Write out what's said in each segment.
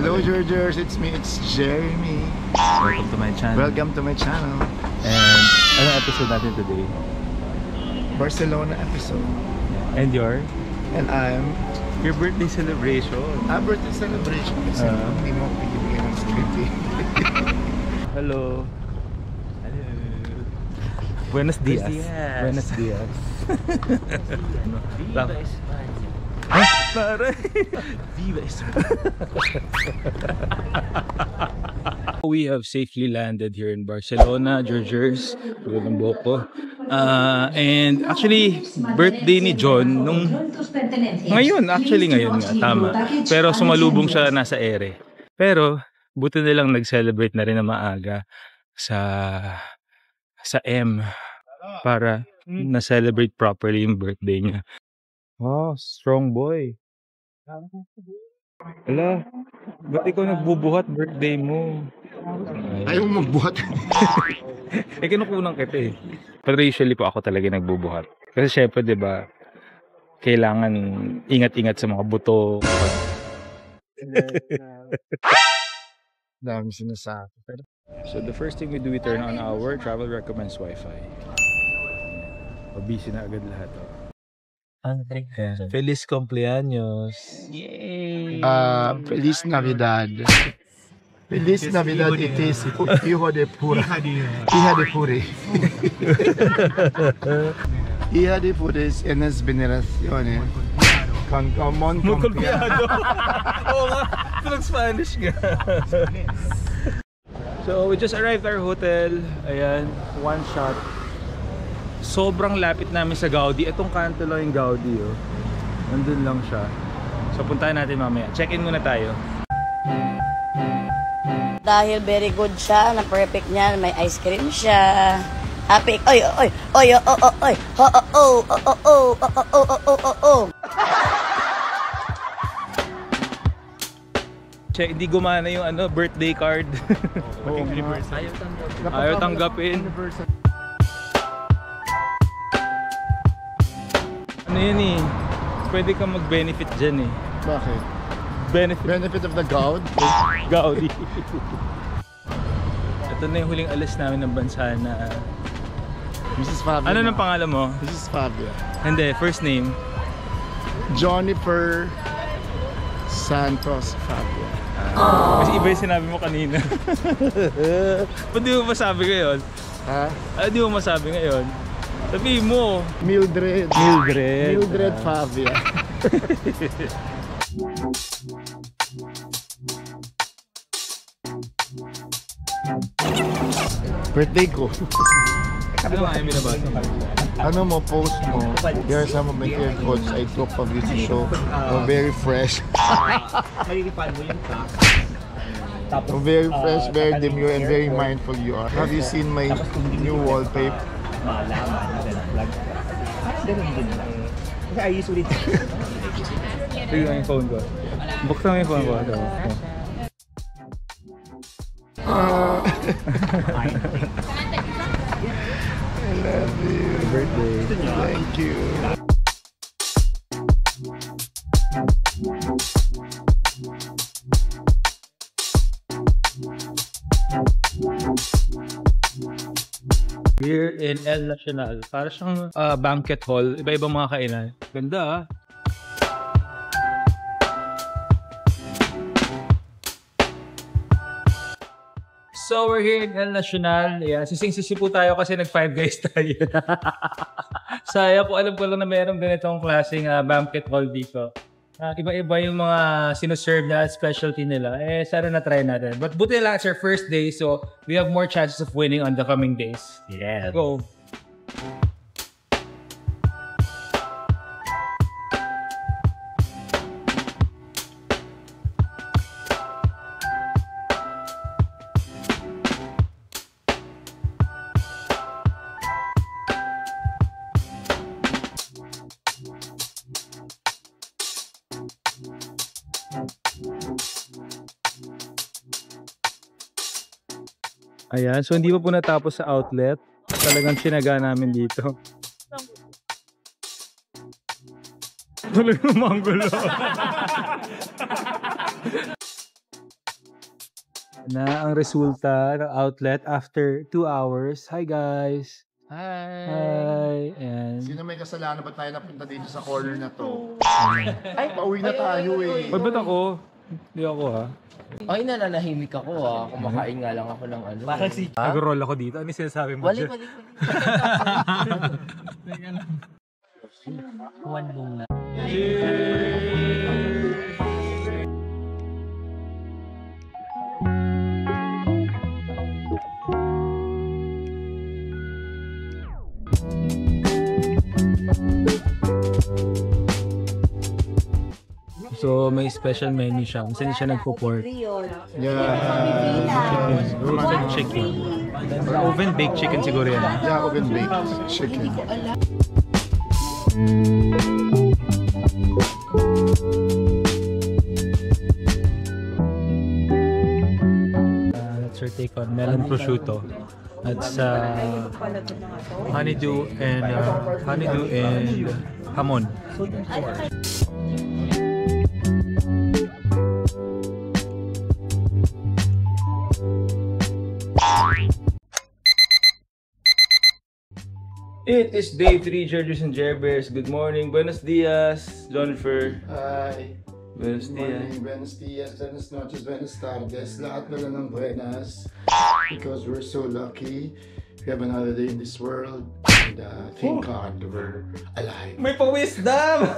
Hello Georgers, it's me, it's Jeremy. Welcome to my channel. Welcome to my channel. And anong episode natin today? Barcelona episode. And your? And I'm... Your birthday celebration. Birthday celebration. Kasi hindi mo pinibigyan ng script eh. Hello. Hello. Buenos dias. Buenos dias. Viva España. Ay, taray. Viva España. We have safely landed here in Barcelona, Georgers. Ng Boko. And actually, birthday ni John nung... Ngayon nga, tama. Pero sumalubong siya nasa ere. Pero, buti nilang nag-celebrate na rin na maaga sa M para na-celebrate properly yung birthday niya. Oh, strong boy. Ala, ba't ikaw nagbubuhat birthday mo? Ayaw mo magbuhat. Kinukunan kita eh. Pero usually po ako talaga nagbubuhat. Kasi syempre, di ba, kailangan ingat-ingat sa mga buto. Dami sinasabi. So the first thing we do, we turn on our travel recommends Wi-Fi. Busy na agad lahat. Feliz cumpleaños. Yay! Feliz Navidad. Feliz Navidad, it is Hijo de Pura. Hija de Puri. Hija de Puris en las veneraciones. Con Mon Confiado. Oo nga, tulog Spanish nga. So we just arrived at our hotel. Ayan, one shot. Sobrang lapit namin sa Gaudi. Itong kanto lang yung Gaudi, oh. Nandun lang siya. So puntahan natin mamaya. Check-in muna tayo. Dahil very good siya, na perfect niya, may ice cream siya. Happy, oy, oy, oy, oy, oy, oy, oh, oh, oh, oh, oh, oh, oh, oh. Check, hindi gumana yung birthday card. Ayaw tanggapin. Ano yun eh? Pwede kang mag-benefit dyan eh. Bakit? Benefit of the gout? Gaudi. Ito na yung huling alis namin ng bansa na... Mrs. Fabio. Ano nang pangalan mo? Mrs. Fabio. Hindi, first name. Jennifer Santos Fabio. Kasi iba yung sinabi mo kanina. Ba't di mo masabi ngayon? Ha? Di mo masabi ngayon? Sabihin mo. Mildred. Mildred. Mildred Fabio. Birthday ko. Ano nga yung binabasa? Ano mo, post mo. Here are some of my favorite quotes I took from this show. Very fresh. Malilipan mo yung Very fresh, very demure, and very mindful you are. Have you seen my new wallpaper? Ganun din lang. Kasi I usually... Tignan yung phone ko. Buksan mo yung phone ko. I love you. Birthday. Thank you. Here in El Nacional. Para siyang banquet hall. Iba-ibang mga kainan. Ganda ah. So we're here in El Nacional. Yeah, sising-sisi po tayo kasi nag-Five Guys tayo. Saya po, alam ko lang na mayroong ganitong klaseng banquet hall dito. Iba-iba yung mga sinuserve na specialty nila. Sana na-try natin. But buti lang, it's our first day, so we have more chances of winning on the coming days. Yeah. Go! Ayan, so hindi pa po natapos sa outlet. Talagang sinaga namin dito. Talagang manggulo. na ang resulta ng outlet after 2 hours. Hi guys! Hi! And... Sino may kasalanan? Ba't tayo napunta dito sa corner na to? Ay, pauwi na tayo eh. Ba't ako? Hindi ako ha. Ay, nananahimik ako ah. Kumakain nga lang ako ng ano. Parang si... Nag-roll ako dito. Ano yung sinasabi mo? Balik. One muna. So, may special menu siya. Kung saan siya nagpo-pork. Yeah. Roasted chicken. Or oven-baked chicken siguro yan. Yeah, oven baked chicken. That's our take on melon prosciutto. That's honeydew and hamon. It is day 3, Georges and Jerbears. Good morning. Buenos dias, Jennifer. Hi. Buenos Good dias. morning, buenos dias, buenos noches, buenos tardes. Lahat na lang ng buenas. Because we're so lucky. We have another day in this world. And thank God we're alive. May pa-wisdom!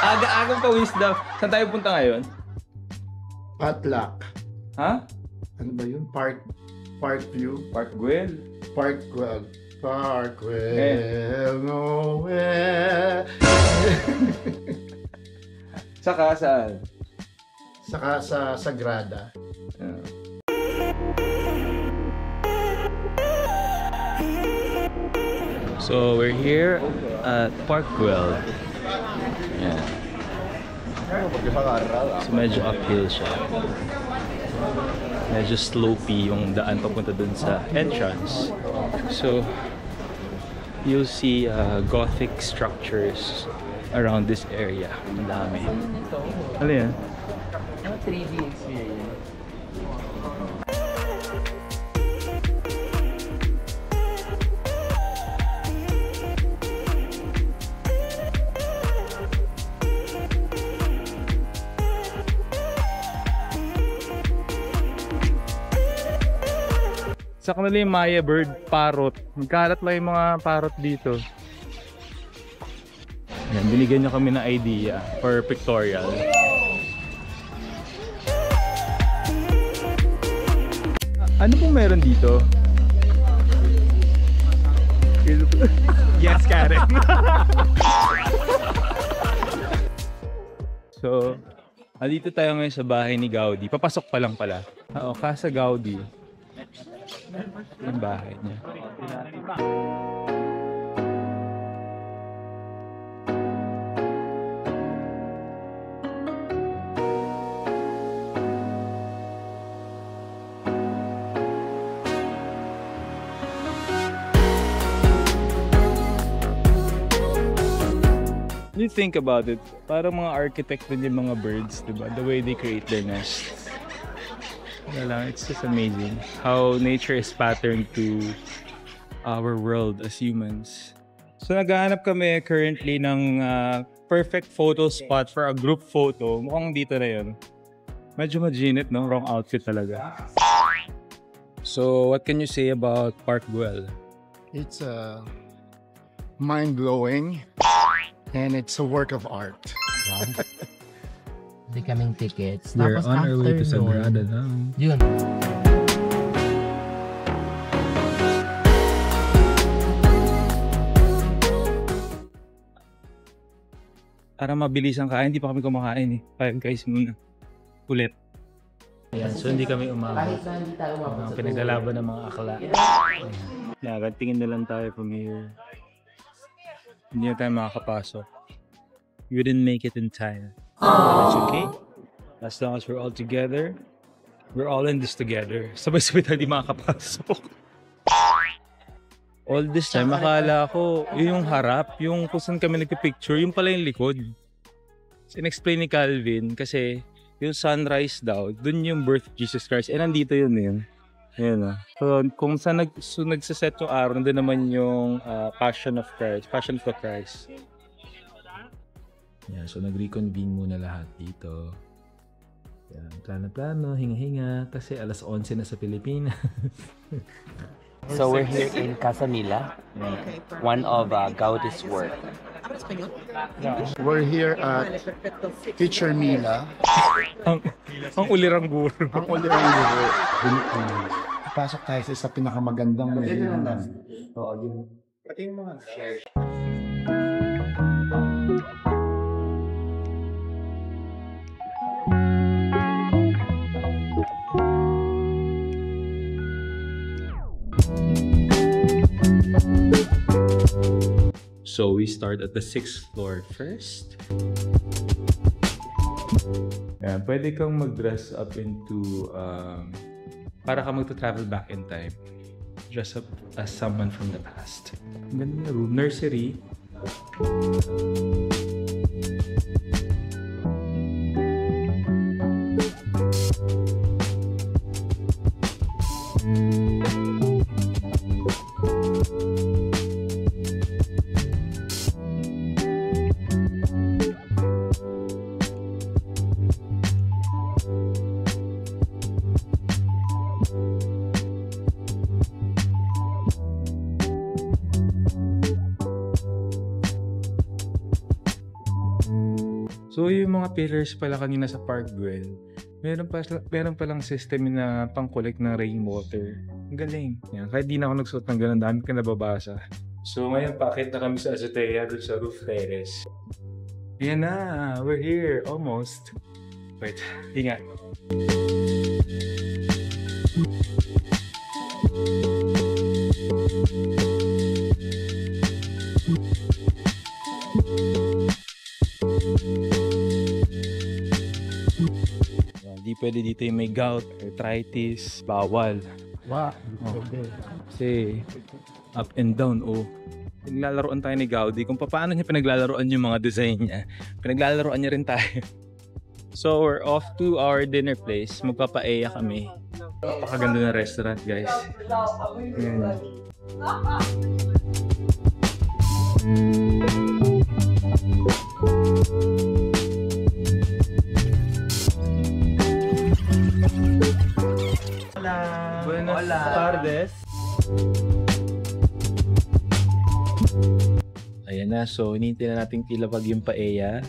Aga-agang pa-wisdom. Saan tayo punta ngayon? Potluck. Ha? Ano ba yun? Park view. Parkwell? Parkwell. Eh. Nowhere. Saka saan? Saka sa Sagrada. So we're here at Parkwell. Yeah. So medyo uphill siya. Medyo slopey yung daan papunta dun sa entrance. So you'll see Gothic structures around this area. Ang dami. Ano yan? 3D experience. Sa kanila yung Maya bird, parrot. Magkalat lang yung mga parrot dito. Yan, binigyan niyo kami ng idea for pictorial. Ano pong meron dito? Yes, Karen. So, andito tayo ngayon sa bahay ni Gaudi. Papasok pa lang pala. Oo, Casa Gaudi. Yung bahay niya. You think about it, parang mga architect din yung mga birds, diba? The way they create their nests. It's just amazing how nature is patterned to our world as humans. So naghahanap kami currently ng perfect photo spot for a group photo. Mukhang dito na yun. Medyo maginit, no? Wrong outfit talaga. So what can you say about Parkwell? It's mind-blowing and it's a work of art. Hindi kaming tickets. We're Tapos on our way to after nun, Sagrada now. Yun. Para mabilis ang kain, hindi pa kami kumakain eh. 5 guys muna. Ulit. Ayan, so hindi kami umabot. Kahit na hindi tayo umabot sa Pinaglalaban ng mga akla. Yeah, tingin na lang tayo from here. Hindi na tayo makakapasok. We didn't make it in time. That's okay. As long as we're all together, we're all in this together. Sabay-sabay tayo di makakapasok. All this time, akala ko, yun yung harap, yung kung saan kami nagpipicture, yung pala yung likod. So, in-explain ni Calvin, kasi yung sunrise daw, dun yung birth of Jesus Christ. Nandito yun. Ayan ah. So, kung saan nagsaset yung araw, nandun naman yung Passion of the Christ. Yan, so nag-reconvene muna lahat dito. Yan, plano-plano, hinga-hinga, kasi alas 11 na sa Pilipinas. So we're here in Casamila, one of Gaudi's work. We're here at Teacher Mila. ang ulirang guro. Ang ulirang guro. Pasok tayo sa isa pinakamagandang museum. Oo, yun. Pati yung mga So we start at the 6th floor first. Yeah, pwede kang mag-dress up into para ka magta-travel back in time. Dress up as someone from the past. Ganda na room. Nursery. So yung mga pillars pala kanina sa Park Güell, meron palang system na pang-collect ng rainwater. Ang galing. Yan, kahit di na ako nagsuot ng ganun, dami ka nababasa. So ngayon, paakit na kami sa azotea doon sa roof terrace. Ayan na, we're here, almost. Wait, ingat. Hindi pwede dito yung may gout, arthritis, bawal. wow. Kasi up and down, Pinaglalaroan tayo ni Gaudi. Kung paano niya pinaglalaroan yung mga design niya, pinaglalaroan niya rin tayo. So we're off to our dinner place. Magpapaeya kami. Napakaganda ng restaurant, guys. Ayan. Buenas tardes. Ayan na, so hinihintay na natin ilapag yung paella.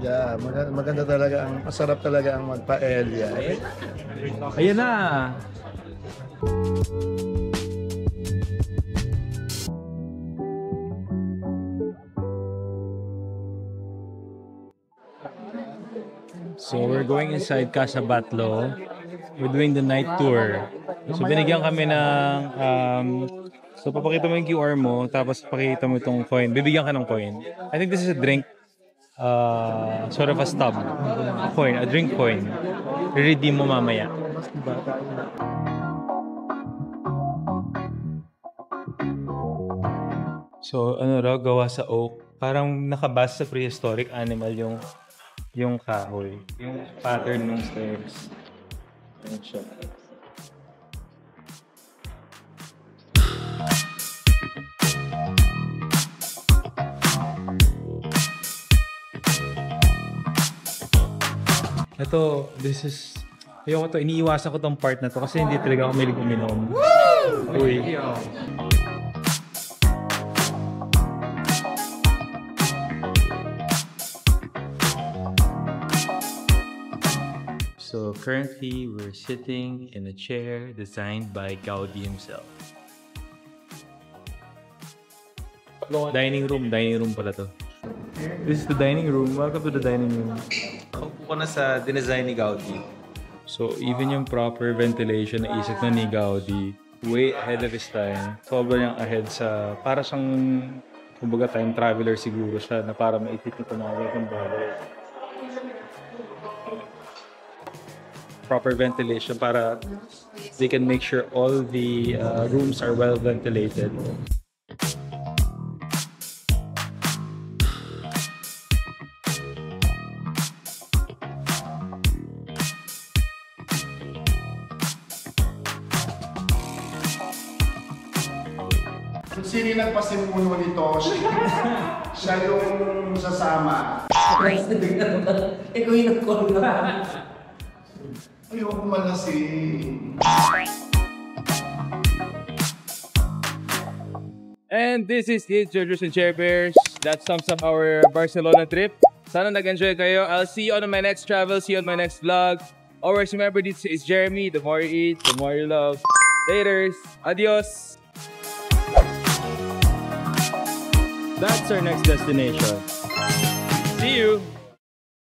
Yeah, maganda talaga. Masarap talaga ang magpa-elya. Ayan na! So we're going inside Casa Batlo. We're doing the night tour. So binigyan kami ng so papakita mo yung QR mo, tapos pakita mo itong coin. Bibigyan ka ng coin. I think this is a drink, sort of a stub. A drink coin. I-redeem mo mamaya. So ano raw, gawa sa oak. Parang nakabase sa prehistoric animal yung kahoy. Yung pattern ng stairs. Ayan siya. Ito, ayoko to, iniiwasan ko tong part na to kasi hindi talaga ako mahilig uminom. Uy. So currently, we're sitting in a chair designed by Gaudi himself. Dining room pala to. This is the dining room. Welcome to the dining room. Kaupo ko na sa dinesign ni Gaudi. So even yung proper ventilation na isip na ni Gaudi, way ahead of his time. Sobrang ahead sa, para siyang, kumbaga time traveler siguro siya na para maisip nito na yung bagay. Proper ventilation para they can make sure all the rooms are well ventilated. sino yung nagpasimuno nito, siya yung sasama. Ikaw yung nag-call na. Ayoko malasin. And this is it, Judges and Chair Bears. That sums up our Barcelona trip. Sana nag-enjoy kayo. I'll see you on my next travel. See you on my next vlog. Always remember, this is Jeremy. The more you eat, the more you love. Laters. Adios. That's our next destination. See you.